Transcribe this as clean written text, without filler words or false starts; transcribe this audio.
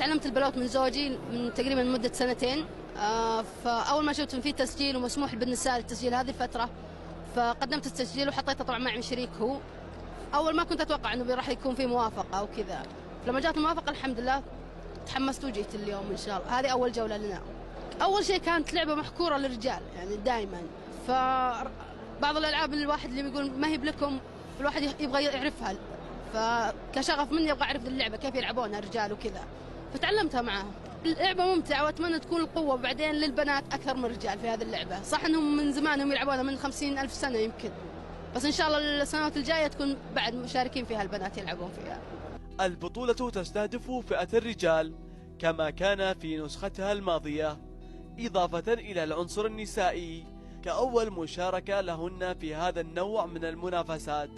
تعلمت البلوت من زوجي من تقريبا مدة سنتين. فأول ما شفت إن في تسجيل ومسموح بالنساء للتسجيل هذه الفترة، فقدمت التسجيل وحطيته طبعا معي شريك هو. أول ما كنت أتوقع إنه راح يكون في موافقة أو كذا، فلما جات الموافقة الحمد لله تحمست وجيت اليوم إن شاء الله. هذه أول جولة لنا. أول شيء كانت لعبة محكورة للرجال يعني دائما، فبعض الألعاب الواحد اللي بيقول ما هي بلكم الواحد يبغى يعرفها، فكشغف مني أبغى أعرف اللعبة كيف يلعبونها الرجال وكذا، فتعلمتها معاهم. اللعبة ممتعة وأتمنى تكون القوة بعدين للبنات أكثر من الرجال في هذه اللعبة. صح أنهم من زمان هم يلعبونها من 50,000 سنة يمكن، بس إن شاء الله السنوات الجاية تكون بعد مشاركين فيها البنات يلعبون فيها. البطولة تستهدف فئة الرجال كما كان في نسختها الماضية، إضافة إلى العنصر النسائي كأول مشاركة لهن في هذا النوع من المنافسات.